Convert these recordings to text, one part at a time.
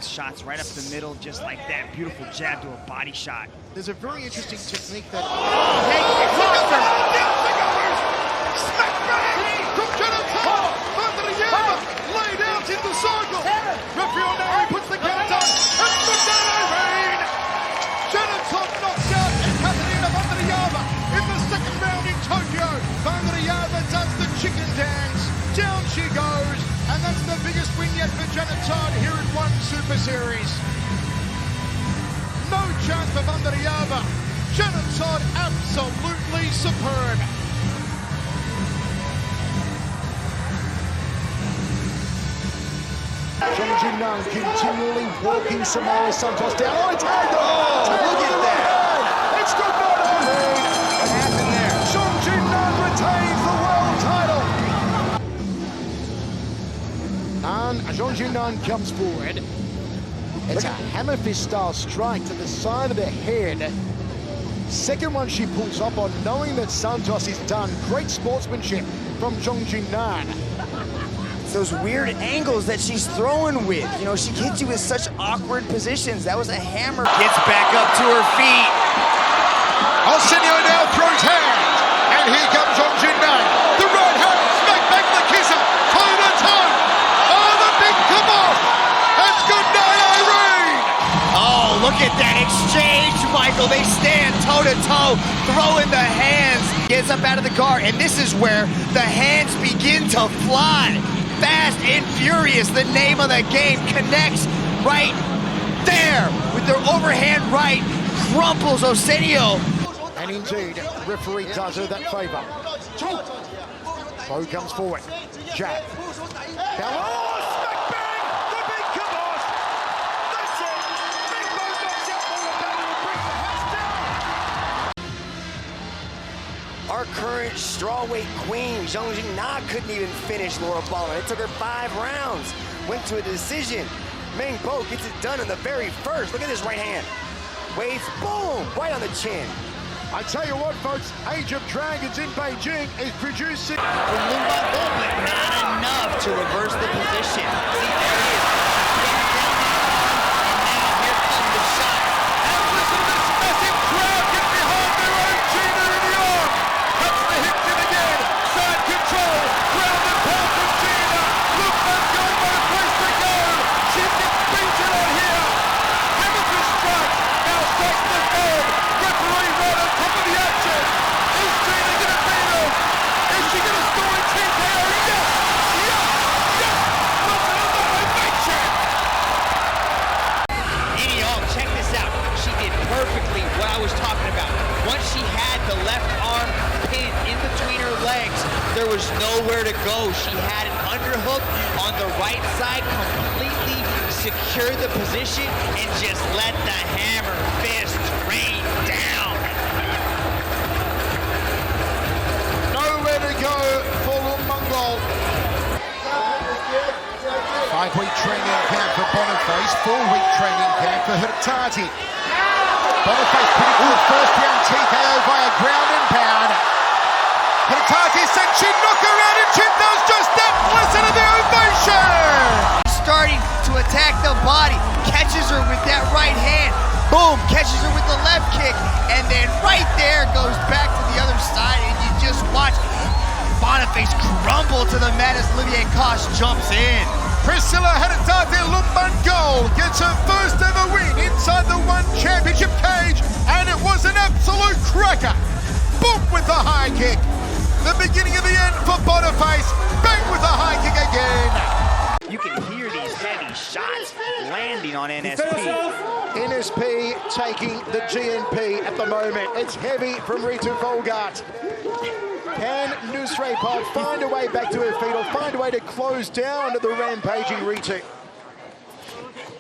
connects shots right up the middle, just like that. Beautiful jab to a body shot. There's a very interesting technique that... Smack bang from Jonathan! Vandaryeva laid out in the circle! Referee puts the count on, and Vandaryeva! Jonathan knocks out Katarina Vandaryeva in the second round in Tokyo. Vandaryeva does the chicken dance. Down she goes, and that's the biggest win yet for Jonathan here in one Super Series. No chance for Vandaryeva. Jonathan absolutely superb. Jing continually walking Samara Santos down. Oh, it's had them! Oh, look at that! It's good night, Irene! What happened there? Jing retains the world title. And Jing comes forward. It's a hammer fist style strike to the side of the head. Second one she pulls up on, knowing that Santos is done. Great sportsmanship from Jing. Those weird angles that she's throwing with. You know, she hits you with such awkward positions. That was a hammer. Gets back up to her feet. Osenio now throws hands, and here comes Jing. The right hand, smack back the kisser, toe to toe. Oh, the big come off. That's good night, Irene. Oh, look at that exchange, Michael. They stand toe to toe, throwing the hands. Gets up out of the car, and this is where the hands begin to fly. Fast and furious, the name of the game, connects right there with their overhand right, crumples Osenio. And indeed, referee does her that favour. Bo comes forward, jab. Balin, oh, smack bang, the big kabosh. That's it, Big Bo knocks out Balin and brings the house down. Our current strawweight queen, Xiong couldn't even finish Laura Balin. It took her 5 rounds, went to a decision. Meng gets it done in the very first. Look at this right hand. Waves, boom, right on the chin. I tell you what, folks, Age of Dragons in Beijing is producing... Lumban but not enough to reverse the position. See, there it is. And now here comes the shot. And listen to this massive crowd get behind their own Gina Iniong. Cuts the hips in again. Side control. Ground and pound from Gina. Lumban got no place to go. She gets beaten on here. Hamilton strikes. Now strikes the third. Referee right on top of the action. Is Gina going to beat him? Is she going to score a TKO? Yes! Yes! Yes! Lumban on the ovation. Iniong, check this out. She did perfectly what I was talking about. Once she had the left arm pinned in between her legs, there was nowhere to go. She had an underhook on the right side, completely secured the position, and just let the hammer fist rain down. Nowhere to go for Lumban. 5-week training camp for Boniface, 4-week training camp for Hertati. Boniface putting to the first round TKO via ground and pound. Hertati said she'd knock her out, and she does just that. Listen to the ovation! Starting to attack the body, catches her with that right hand. Boom, catches her with the left kick, and then right there goes back to the other side, and you just watch Boniface crumble to the mat as Olivier Koch jumps in. Priscilla Hertati Lumban Gaol gets her first ever win inside the One Championship cage, and it was an absolute cracker. Boom with the high kick. The beginning of the end for Boniface. Bang with the high kick again. You can hear these heavy shots landing on NSP. NSP taking the GNP at the moment. It's heavy from Ritu Phogat. Can Srey find a way back to her feet or find a way to close down the rampaging Ritu?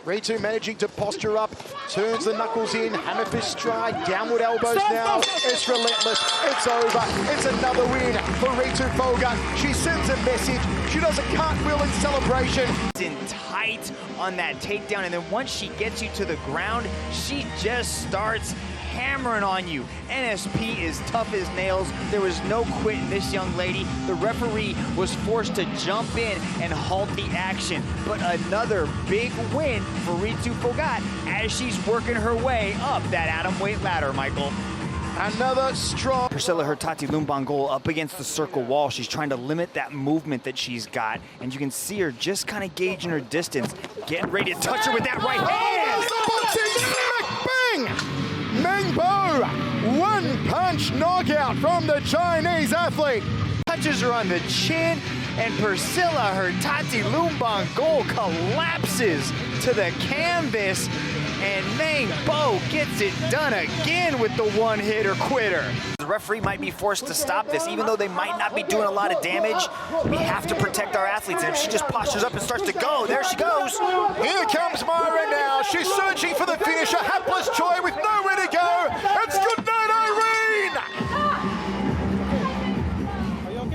Ritu managing to posture up, turns the knuckles in, hammer fist strike, downward elbows now. It's relentless, it's over, it's another win for Ritu Phogat. She sends a message, she does a cartwheel in celebration. In tight on that takedown, and then once she gets you to the ground, she just starts hammering on you. NSP is tough as nails. There was no quitting this young lady. The referee was forced to jump in and halt the action. But another big win for Ritu Phogat as she's working her way up that atomweight ladder, Michael. Another strong... Priscilla Hertati Lumban goal up against the circle wall. She's trying to limit that movement that she's got. And you can see her just kind of gauging her distance, getting ready to touch her with that right hand. Bang! Meng Bo, one-punch knockout from the Chinese athlete. Touches her on the chin, and Priscilla Hertati Lumban goal collapses to the canvas. And Meng Bo gets it done again with the one-hitter quitter. The referee might be forced to stop this, even though they might not be doing a lot of damage. We have to protect our athletes, and if she just postures up and starts to go, there she goes. Here comes Maira now. She's searching for the finisher. Hapless Choi with nowhere to go. It's good night, Irene!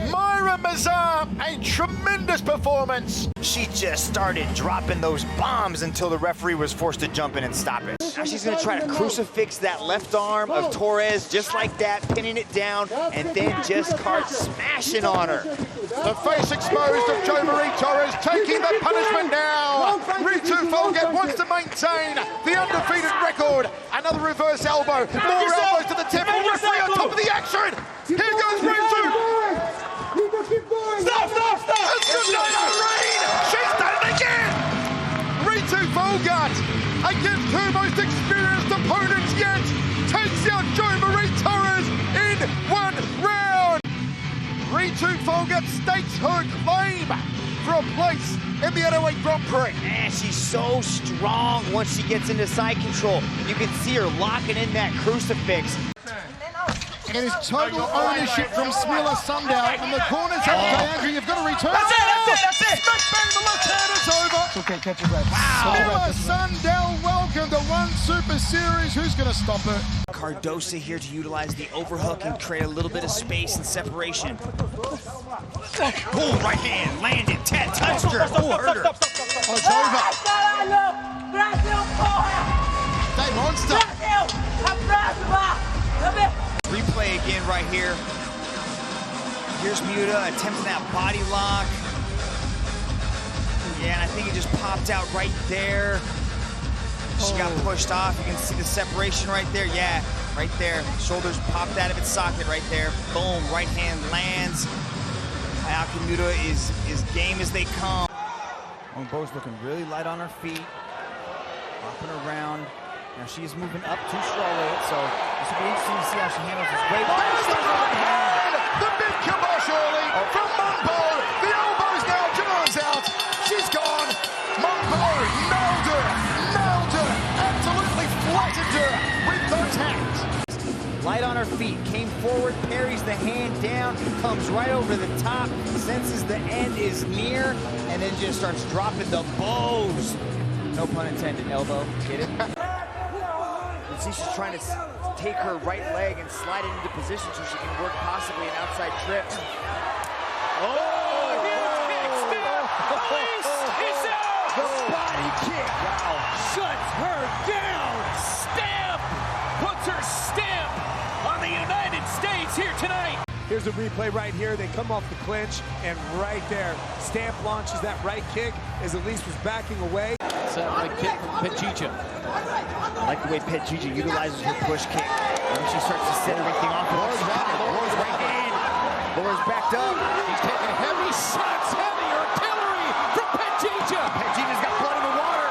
Maira Mazar, a tremendous performance. She just started dropping those bombs until the referee was forced to jump in and stop it. Now she's gonna try to crucifix that left arm of Torres just like that, pinning it down, and then just card smashing on her. The face exposed of Jomary Torres taking the punishment now. Ritu Phogat wants to maintain the undefeated record. Another reverse elbow. More elbows to the temple. Referee on top of the action. Here goes Ritu. Stop! It's good night, Irene! She's done it again! Ritu Phogat, against her most experienced opponents yet, takes out Jomary Torres in one round. Ritu Phogat stakes her claim for a place in the NOA Grand Prix. Man, she's so strong once she gets into side control. You can see her locking in that crucifix. It is total ownership from Smilla Sundell, and the corners have Diandra. You've got to return. That's it! Smack bang, the left hand, it's over. It's okay, catch your breath. Wow! Smilla Sundell, welcome to One Super Series. Who's going to stop her? Cardosa here to utilize the overhook and create a little bit of space and separation. Boom, right hand, landed, Ted touched her. Oh, hurt her. Oh, it's over. Hey, monster. Replay again right here. Here's Muta attempting that body lock. Yeah, and I think it just popped out right there. She got pushed off. You can see the separation right there. Yeah, right there. Shoulders popped out of its socket right there. Boom, right hand lands. Ayaka Muta is game as they come. Bo's looking really light on her feet. Hopping around. Now she's moving up to strawweight, so this will be interesting to see how she handles this weight. The big kibosh early from Meng Bo. The elbows now. Jamal's out. She's gone. Meng Bo nailed her. Absolutely flattened her with those hands. Light on her feet, came forward, parries the hand down, comes right over the top, senses the end is near, and then just starts dropping the bows. No pun intended, elbow. Get it? See, she's trying to take her right leg and slide it into position so she can work possibly an outside trip. The body kick. Wow. Shuts her down. Stamp. Puts her stamp on the United States here tonight. Here's a replay right here. They come off the clinch, and right there, Stamp launches that right kick as Allycia was backing away. It's a right kick from Petjicha. I like the way Petjicha utilizes her push kick. And she starts to set everything off. Laura's right hand. Laura's backed up. He's taking heavy shots, heavy artillery from Petjicha. Petjicha's got blood in the water.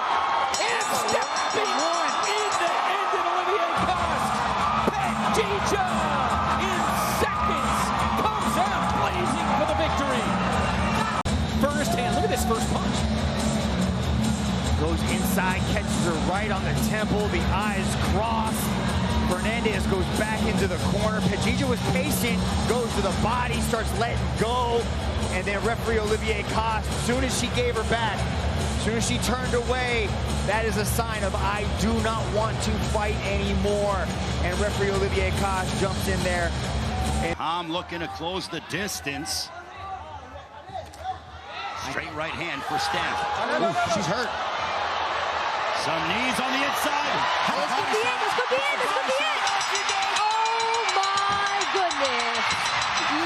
And stepping one in the end of Olivier Cost. Petjicha in seconds comes out blazing for the victory. First hand, look at this first punch. Goes inside, catches her right on the temple. The eyes cross. Fernandez goes back into the corner. Petjicha was patient, goes to the body, starts letting go. And then referee Olivier Cost, as soon as she gave her back, as soon as she turned away, that is a sign of I do not want to fight anymore. And referee Olivier Cost jumps in there. Ham looking to close the distance. Straight right hand for Stamp. Ooh, she's hurt. Some knees on the inside. This could be it.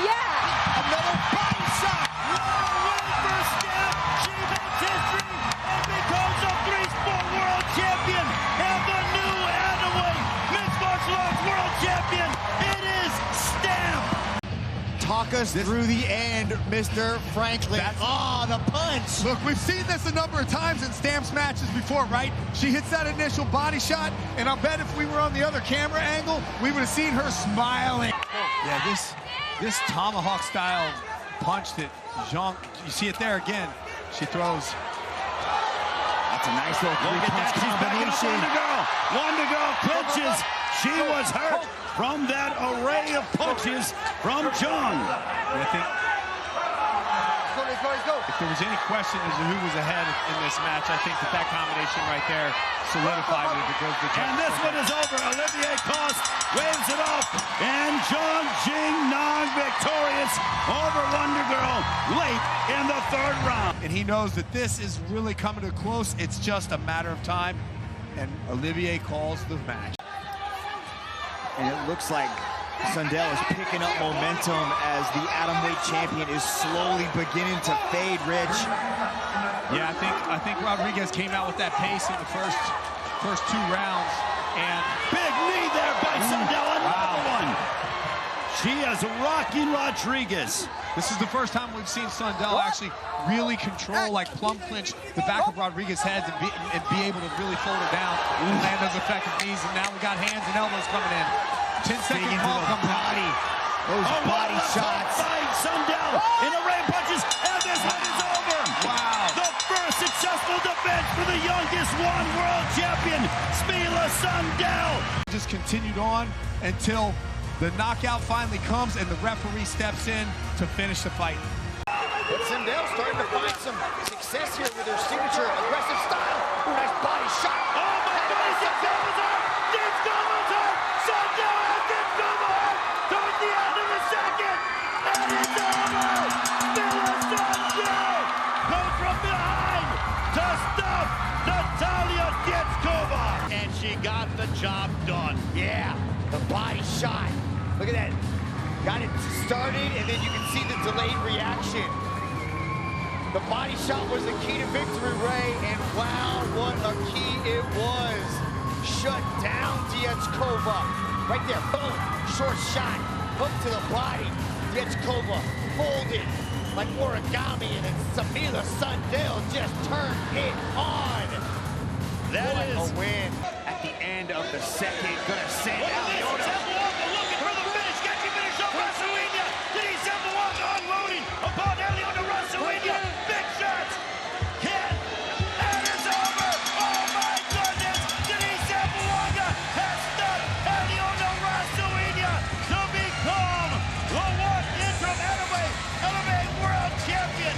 Yeah! Another body shot. First step, she makes history and becomes a three-sport world champion and the new atomweight mixed martial arts world champion. It is stamped. Talk us through the end, Mr. Franklin. The punch. Look, we've seen this a number of times in Stamp's matches before, right? She hits that initial body shot, and I'll bet if we were on the other camera angle, we would have seen her smiling. Yeah, this tomahawk-style punch that Jeong, you see it there again. She throws. That's a nice little three-punch combination. One to go, clinches. She was hurt from that array of punches from Jeong. I think if there was any question as to who was ahead in this match, I think that combination right there solidified it because the And this one is over. Olivier Coste waves it off. And Jeong Jing non-victorious over Wonder Girl late in the third round. and he knows that this is really coming to a close. It's just a matter of time, and Olivier calls the match. And it looks like Sundell is picking up momentum as the atomweight champion is slowly beginning to fade, Rich. Yeah, I think Rodrigues came out with that pace in the first 2 rounds, and Big knee there by Sundell. Another one. She is rocking Rodrigues. this is the first time we've seen Sundell actually really control, like plumb clinch the back of Rodrigues' head and be able to really fold her down and land those effective knees. And now we got hands and elbows coming in. 10-second Digging call to the coming body. Those body shots. By Sundell in a rain punches, and this one is over. Wow. The first successful defense for the youngest one world champion, Smilla Sundell. Just continued on until the knockout finally comes and the referee steps in to finish the fight. But Sundell starting to find some success here with her signature aggressive style. Ooh, nice body shot. Oh my goodness, it covers her! It covers her! Sundell has it covered her! Towards the end of the second! And it's over! Smilla Sundell goes from behind to stop Natalia Dietskova! And she got the job done. Yeah, the body shot. Look at that. Got it started, and then you can see the delayed reaction. The body shot was the key to victory, Ray, and wow, what a key it was. Shut down Dietskova. Right there, boom, short shot, hook to the body. Dietskova folded like origami, and then Smilla Sundell just turned it on. That What is a win. At the end of the second, gonna send Allycia. looking for the finish. Can she finish up Rasuinia? Did he send the walk unloading upon Allycia Rasuinia? Big shots. Hit. And it's over. Oh my goodness. Did he send the walk? Has stopped Allycia Rasuinia to become the one interim MMA world champion.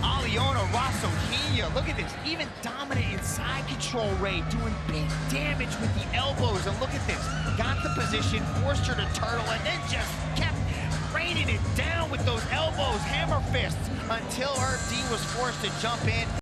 Allycia Rasuinia, look at this, even dominant inside control, Ray, doing big damage with the elbows, and look at this, got the position, forced her to turtle, and then just kept raining it down with those elbows, hammer fists, until her D was forced to jump in.